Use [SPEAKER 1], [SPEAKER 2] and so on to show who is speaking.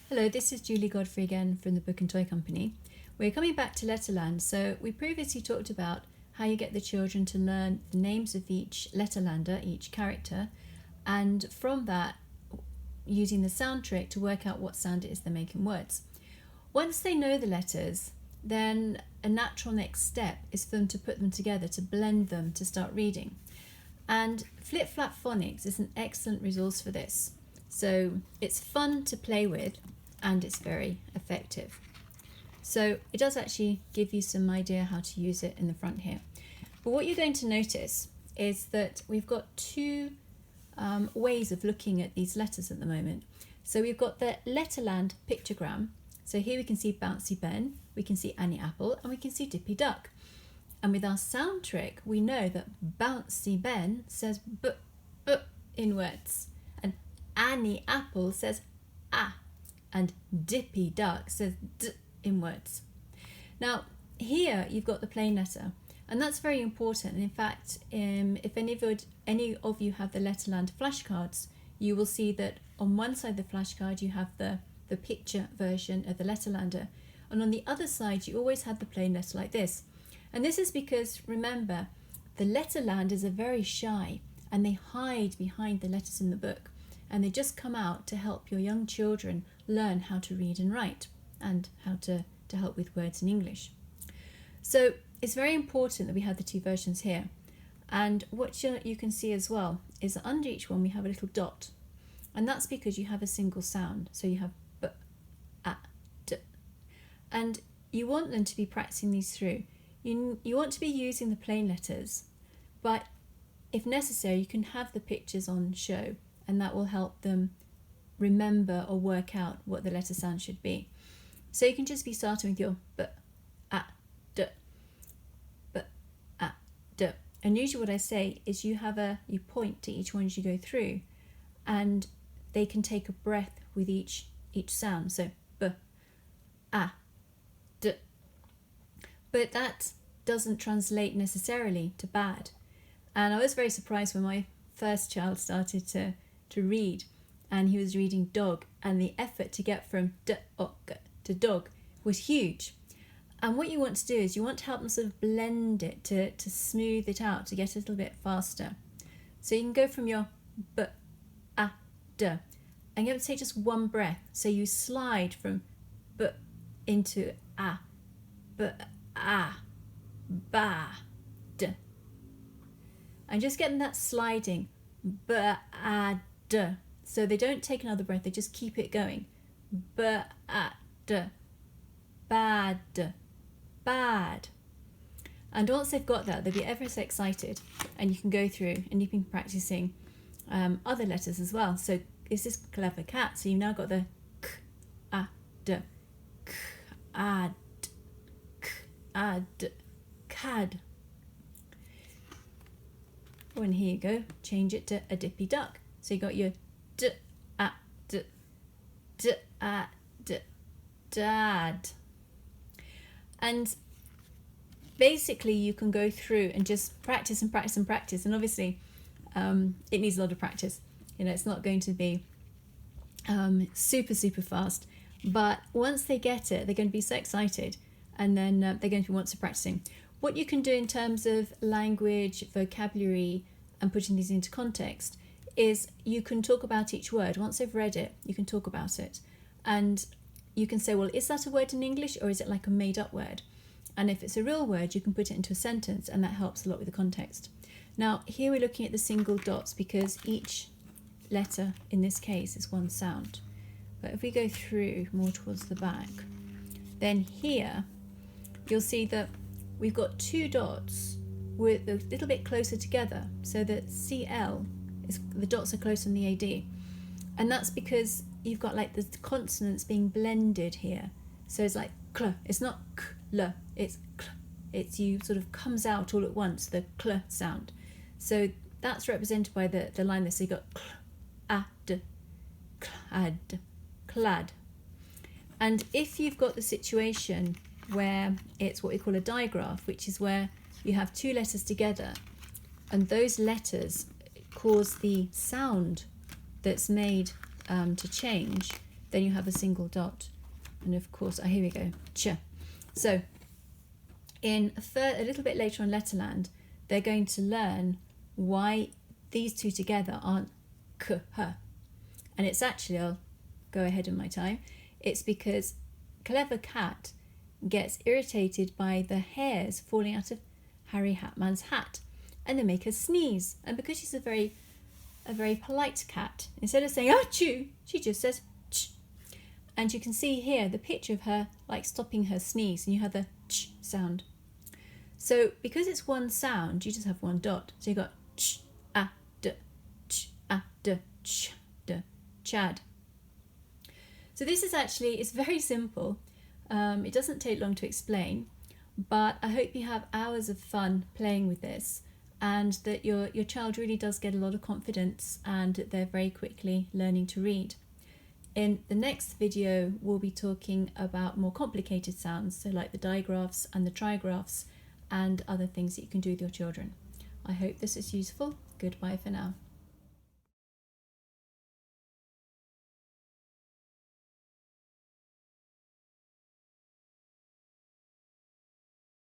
[SPEAKER 1] Hello, this is Julie Godfrey again from the Book and Toy Company. We're coming back to Letterland. So we previously talked about how you get the children to learn the names of each Letterlander, each character, and from that using the sound trick to work out what sound it is they're making words. Once they know the letters, then a natural next step is for them to put them together, to blend them, to start reading. And Flap Phonics is an excellent resource for this. So it's fun to play with and it's very effective. So it does actually give you some idea how to use it in the front here. But what you're going to notice is that we've got two ways of looking at these letters at the moment. So we've got the Letterland pictogram. So here we can see Bouncy Ben, we can see Annie Apple, and we can see Dippy Duck. And with our sound trick, we know that Bouncy Ben says b in words, and Annie Apple says ah, and Dippy Duck says d in words. Now, here you've got the plain letter, and that's very important. And in fact, if any of you have the Letterland flashcards, you will see that on one side of the flashcard you have the picture version of the Letterlander, and on the other side you always have the plain letter like this. And this is because, remember, the Letterlanders are very shy and they hide behind the letters in the book, and they just come out to help your young children learn how to read and write and how to help with words in English. So it's very important that we have the two versions here. And what you can see as well is that under each one we have a little dot, and that's because you have a single sound. So you have b, a, d, and you want them to be practicing these through. You want to be using the plain letters, but if necessary you can have the pictures on show, and that will help them remember or work out what the letter sound should be. So you can just be starting with your b, a, d, b, a, d. And usually what I say is you point to each one as you go through, and they can take a breath with each sound. So b, a, d. But that doesn't translate necessarily to bad. And I was very surprised when my first child started to read, and he was reading dog, and the effort to get from d, o, g to dog was huge. And what you want to do is you want to help them sort of blend it, to smooth it out, to get a little bit faster. So you can go from your b, a, d, and you have to take just one breath. So you slide from b into a, b, a, ba, d. And just getting that sliding, b, a, d. So they don't take another breath, they just keep it going. B, a, d, bad, bad. And once they've got that, they'll be ever so excited, and you can go through and you've been practicing other letters as well. So this is clever cat. So you've now got the k, a, d, k, a, d, k, a, d, cad. Oh, and here you go, change it to a Dippy Duck. So you got your d, a, d, d, a, d, dad. And basically you can go through and just practice and practice and practice, and obviously it needs a lot of practice. You know, it's not going to be super fast, but once they get it, they're going to be so excited, and then they're going to want to practicing. What you can do in terms of language, vocabulary, and putting these into context is you can talk about each word. Once they've read it, you can talk about it, and you can say, well, is that a word in English, or is it like a made-up word? And if it's a real word, you can put it into a sentence, and that helps a lot with the context. Now, here we're looking at the single dots because each letter in this case is one sound. But if we go through more towards the back, then here you'll see that we've got two dots with a little bit closer together, so that CL is, the dots are closer than the AD, and that's because you've got like the consonants being blended here. So it's like cl, it's not kl, it's cl. It's you sort of comes out all at once, the cl sound. So that's represented by the line there. So you got cl, ad, clad, clad. And if you've got the situation where it's what we call a digraph, which is where you have two letters together, and those letters cause the sound that's made to change, then you have a single dot. And of course, here we go, ch. So a little bit later on Letterland, they're going to learn why these two together aren't k, h. And it's actually, I'll go ahead in my time, it's because Clever Cat gets irritated by the hairs falling out of Harry Hatman's hat, and they make her sneeze. And because she's a very polite cat, instead of saying achoo, she just says ch. And you can see here the picture of her like stopping her sneeze, and you have the ch sound. So because it's one sound, you just have one dot. So you got ch, a, d, ch, a, d, ch, d, chad. So this is actually, it's very simple. It doesn't take long to explain, but I hope you have hours of fun playing with this, and that your child really does get a lot of confidence and they're very quickly learning to read. In the next video, we'll be talking about more complicated sounds, so like the digraphs and the trigraphs and other things that you can do with your children. I hope this is useful. Goodbye for now.